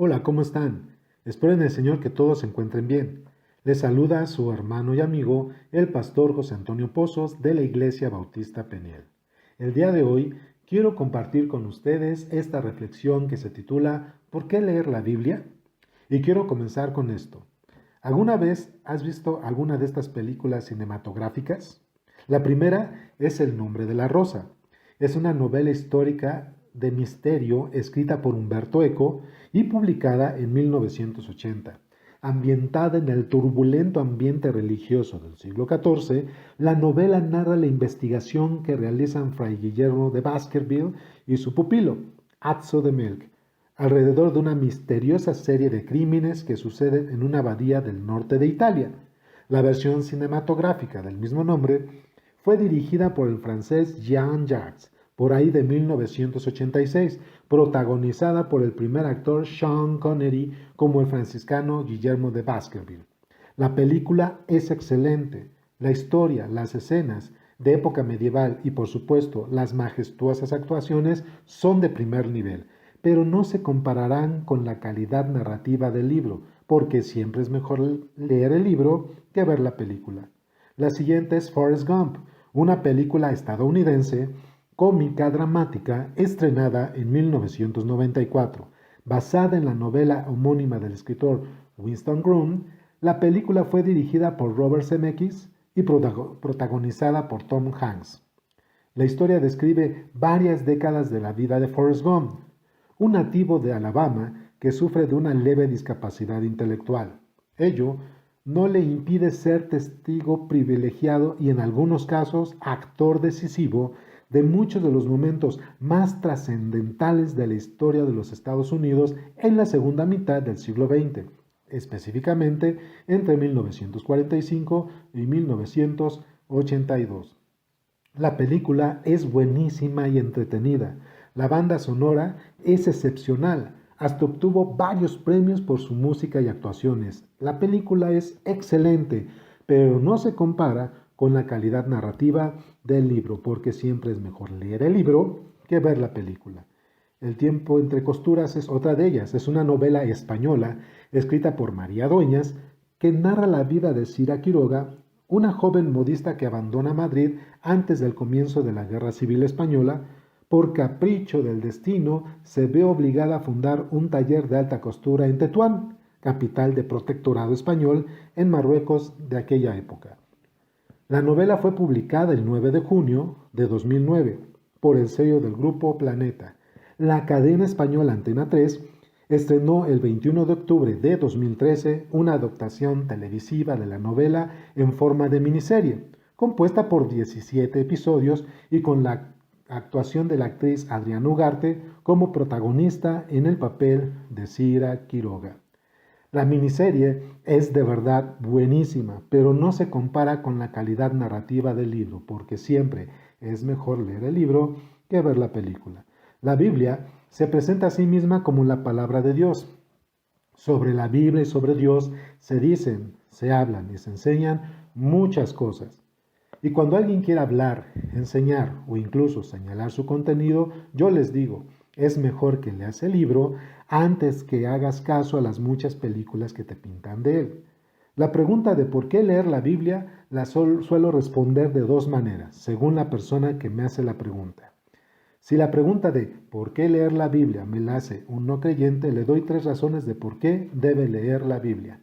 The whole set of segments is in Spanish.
Hola, ¿cómo están? Espero en el Señor que todos se encuentren bien. Les saluda su hermano y amigo, el pastor José Antonio Pozos de la Iglesia Bautista Peniel. El día de hoy quiero compartir con ustedes esta reflexión que se titula ¿Por qué leer la Biblia? Y quiero comenzar con esto. ¿Alguna vez has visto alguna de estas películas cinematográficas? La primera es El nombre de la rosa. Es una novela histórica de misterio escrita por Humberto Eco y publicada en 1980. Ambientada en el turbulento ambiente religioso del siglo XIV, la novela narra la investigación que realizan Fray Guillermo de Baskerville y su pupilo, Azzo de Melk, alrededor de una misteriosa serie de crímenes que suceden en una abadía del norte de Italia. La versión cinematográfica del mismo nombre fue dirigida por el francés Jean-Jacques, por ahí de 1986, protagonizada por el primer actor Sean Connery como el franciscano Guillermo de Baskerville. La película es excelente. La historia, las escenas de época medieval y por supuesto las majestuosas actuaciones son de primer nivel, pero no se compararán con la calidad narrativa del libro, porque siempre es mejor leer el libro que ver la película. La siguiente es Forrest Gump, una película estadounidense cómica dramática estrenada en 1994. Basada en la novela homónima del escritor Winston Groom, la película fue dirigida por Robert Zemeckis y protagonizada por Tom Hanks. La historia describe varias décadas de la vida de Forrest Gump, un nativo de Alabama que sufre de una leve discapacidad intelectual. Ello no le impide ser testigo privilegiado y en algunos casos actor decisivo de muchos de los momentos más trascendentales de la historia de los Estados Unidos en la segunda mitad del siglo XX, específicamente entre 1945 y 1982. La película es buenísima y entretenida. La banda sonora es excepcional. Hasta obtuvo varios premios por su música y actuaciones. La película es excelente, pero no se compara con la calidad narrativa del libro, porque siempre es mejor leer el libro que ver la película. El tiempo entre costuras es otra de ellas. Es una novela española escrita por María Dueñas que narra la vida de Sira Quiroga, una joven modista que abandona Madrid antes del comienzo de la Guerra Civil Española. Por capricho del destino, se ve obligada a fundar un taller de alta costura en Tetuán, capital de protectorado español en Marruecos de aquella época. La novela fue publicada el 9 de junio de 2009 por el sello del Grupo Planeta. La cadena española Antena 3 estrenó el 21 de octubre de 2013 una adaptación televisiva de la novela en forma de miniserie, compuesta por 17 episodios y con la actuación de la actriz Adriana Ugarte como protagonista en el papel de Sira Quiroga. La miniserie es de verdad buenísima, pero no se compara con la calidad narrativa del libro, porque siempre es mejor leer el libro que ver la película. La Biblia se presenta a sí misma como la palabra de Dios. Sobre la Biblia y sobre Dios se dicen, se hablan y se enseñan muchas cosas. Y cuando alguien quiera hablar, enseñar o incluso señalar su contenido, yo les digo, es mejor que leas el libro antes que hagas caso a las muchas películas que te pintan de él. La pregunta de por qué leer la Biblia la suelo responder de dos maneras, según la persona que me hace la pregunta. Si la pregunta de por qué leer la Biblia me la hace un no creyente, le doy 3 razones de por qué debe leer la Biblia.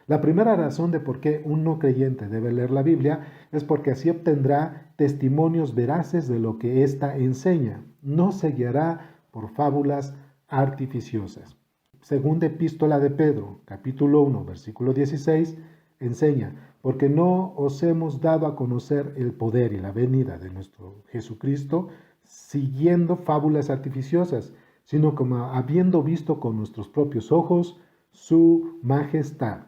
La primera razón de por qué un no creyente debe leer la Biblia es porque así obtendrá testimonios veraces de lo que ésta enseña. No se guiará por fábulas artificiosas. Segunda epístola de Pedro, capítulo 1, versículo 16, enseña, porque no os hemos dado a conocer el poder y la venida de nuestro Jesucristo siguiendo fábulas artificiosas, sino como habiendo visto con nuestros propios ojos su majestad.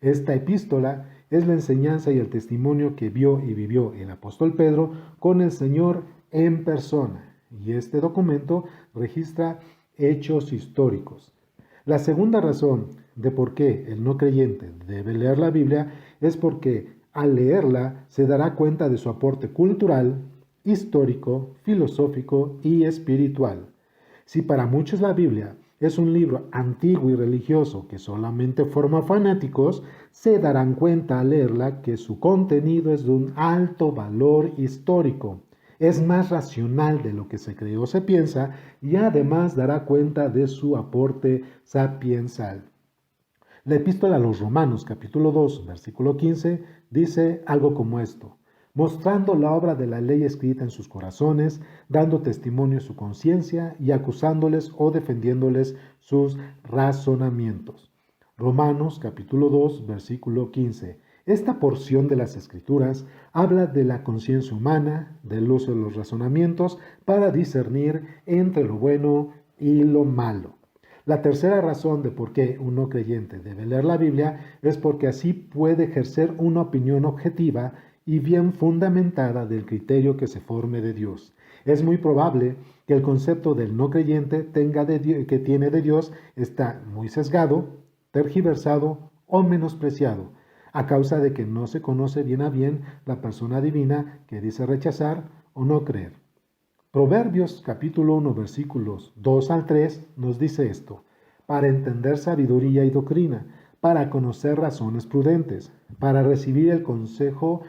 Esta epístola es la enseñanza y el testimonio que vio y vivió el apóstol Pedro con el Señor en persona, y este documento registra hechos históricos. La segunda razón de por qué el no creyente debe leer la Biblia es porque al leerla se dará cuenta de su aporte cultural, histórico, filosófico y espiritual. Si para muchos la Biblia es un libro antiguo y religioso que solamente forma fanáticos, se darán cuenta al leerla que su contenido es de un alto valor histórico. Es más racional de lo que se cree o se piensa y además dará cuenta de su aporte sapiensal. La epístola a los Romanos, capítulo 2, versículo 15, dice algo como esto: mostrando la obra de la ley escrita en sus corazones, dando testimonio a su conciencia y acusándoles o defendiéndoles sus razonamientos. Romanos, capítulo 2, versículo 15. Esta porción de las Escrituras habla de la conciencia humana, del uso de los razonamientos para discernir entre lo bueno y lo malo. La tercera razón de por qué un no creyente debe leer la Biblia es porque así puede ejercer una opinión objetiva y bien fundamentada del criterio que se forme de Dios. Es muy probable que el concepto del no creyente que tiene de Dios está muy sesgado, tergiversado o menospreciado, a causa de que no se conoce bien a bien la persona divina que dice rechazar o no creer. Proverbios capítulo 1 versículos 2 al 3 nos dice esto: para entender sabiduría y doctrina, para conocer razones prudentes, para recibir el consejo,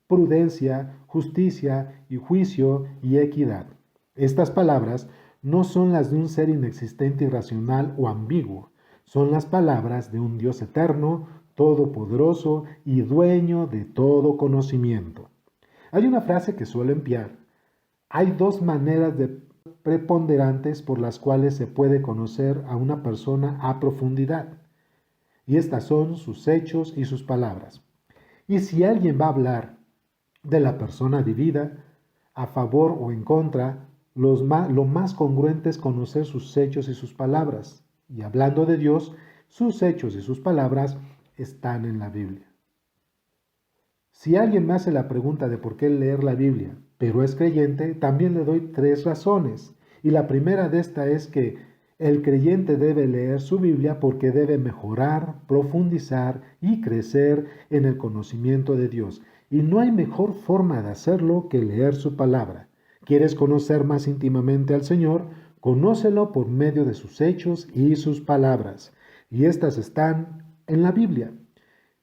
prudencia, justicia y juicio y equidad. Estas palabras no son las de un ser inexistente, irracional o ambiguo, son las palabras de un Dios eterno, todopoderoso y dueño de todo conocimiento. Hay una frase que suelo emplear: hay dos maneras preponderantes por las cuales se puede conocer a una persona a profundidad, y estas son sus hechos y sus palabras. Y si alguien va a hablar de la persona divina, a favor o en contra, lo más congruente es conocer sus hechos y sus palabras. Y hablando de Dios, sus hechos y sus palabras están en la Biblia. Si alguien me hace la pregunta de por qué leer la Biblia, pero es creyente, también le doy 3 razones. Y la primera de esta es que el creyente debe leer su Biblia porque debe mejorar, profundizar y crecer en el conocimiento de Dios. Y no hay mejor forma de hacerlo que leer su palabra. ¿Quieres conocer más íntimamente al Señor? Conócelo por medio de sus hechos y sus palabras. Y estas están en la Biblia.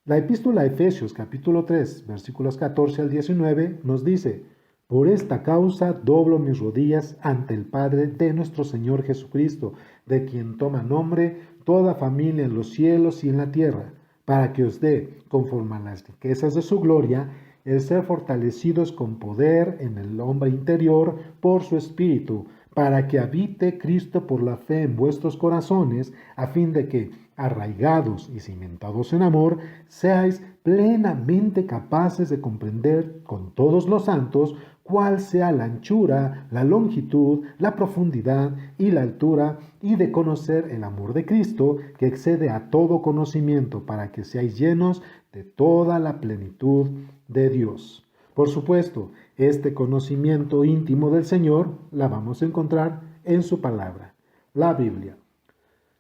La epístola a Efesios capítulo 3 versículos 14 al 19 nos dice: por esta causa doblo mis rodillas ante el Padre de nuestro Señor Jesucristo, de quien toma nombre toda familia en los cielos y en la tierra, para que os dé, conforme a las riquezas de su gloria, el ser fortalecidos con poder en el hombre interior por su Espíritu, para que habite Cristo por la fe en vuestros corazones, a fin de que, arraigados y cimentados en amor, seáis plenamente capaces de comprender con todos los santos cuál sea la anchura, la longitud, la profundidad y la altura, y de conocer el amor de Cristo, que excede a todo conocimiento, para que seáis llenos de toda la plenitud de Dios. Por supuesto, este conocimiento íntimo del Señor la vamos a encontrar en su palabra, la Biblia.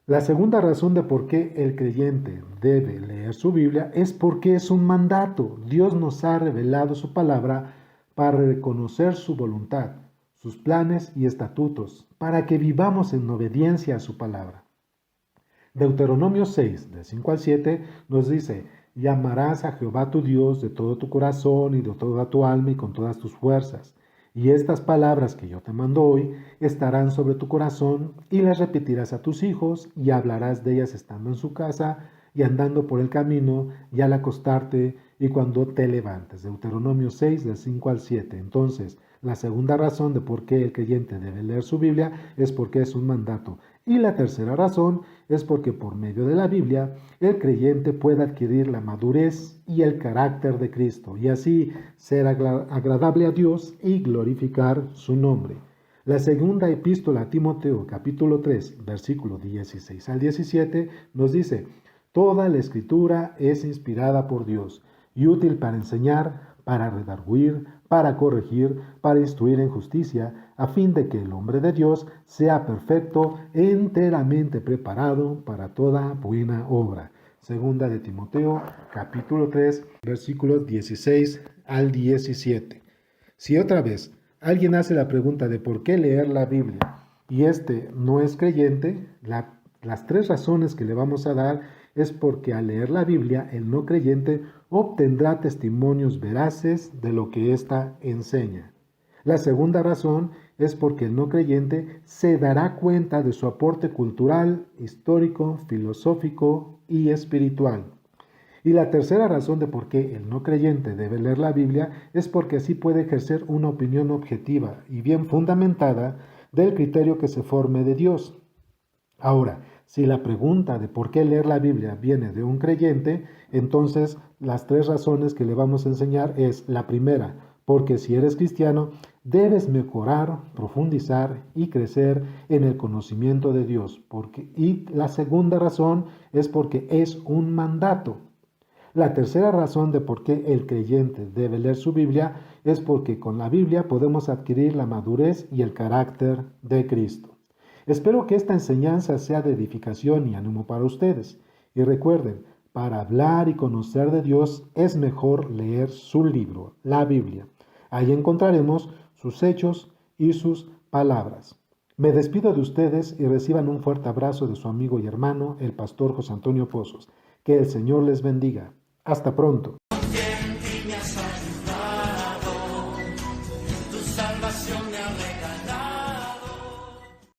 La segunda razón de por qué el creyente debe leer su Biblia es porque es un mandato. Dios nos ha revelado su palabra para reconocer su voluntad, sus planes y estatutos, para que vivamos en obediencia a su palabra. Deuteronomio 6, de 5 al 7, nos dice: y amarás a Jehová tu Dios de todo tu corazón y de toda tu alma y con todas tus fuerzas. Y estas palabras que yo te mando hoy estarán sobre tu corazón, y las repetirás a tus hijos, y hablarás de ellas estando en su casa, y andando por el camino, y al acostarte, y cuando te levantes. Deuteronomio 6, del 5 al 7. Entonces, la segunda razón de por qué el creyente debe leer su Biblia es porque es un mandato. Y la tercera razón es porque por medio de la Biblia el creyente puede adquirir la madurez y el carácter de Cristo y así ser agradable a Dios y glorificar su nombre. La segunda epístola a Timoteo, capítulo 3, versículo 16 al 17, nos dice: toda la escritura es inspirada por Dios y útil para enseñar, para redarguir, para corregir, para instruir en justicia, a fin de que el hombre de Dios sea perfecto, enteramente preparado para toda buena obra. Segunda de Timoteo, capítulo 3, versículos 16 al 17. Si otra vez alguien hace la pregunta de por qué leer la Biblia y este no es creyente, la Las tres razones que le vamos a dar es porque al leer la Biblia, el no creyente obtendrá testimonios veraces de lo que ésta enseña. La segunda razón es porque el no creyente se dará cuenta de su aporte cultural, histórico, filosófico y espiritual. Y la tercera razón de por qué el no creyente debe leer la Biblia es porque así puede ejercer una opinión objetiva y bien fundamentada del criterio que se forme de Dios. Ahora, si la pregunta de por qué leer la Biblia viene de un creyente, entonces las tres razones que le vamos a enseñar es la primera, porque si eres cristiano, debes mejorar, profundizar y crecer en el conocimiento de Dios. Y la segunda razón es porque es un mandato. La tercera razón de por qué el creyente debe leer su Biblia es porque con la Biblia podemos adquirir la madurez y el carácter de Cristo. Espero que esta enseñanza sea de edificación y ánimo para ustedes. Y recuerden, para hablar y conocer de Dios es mejor leer su libro, la Biblia. Ahí encontraremos sus hechos y sus palabras. Me despido de ustedes y reciban un fuerte abrazo de su amigo y hermano, el pastor José Antonio Pozos. Que el Señor les bendiga. Hasta pronto.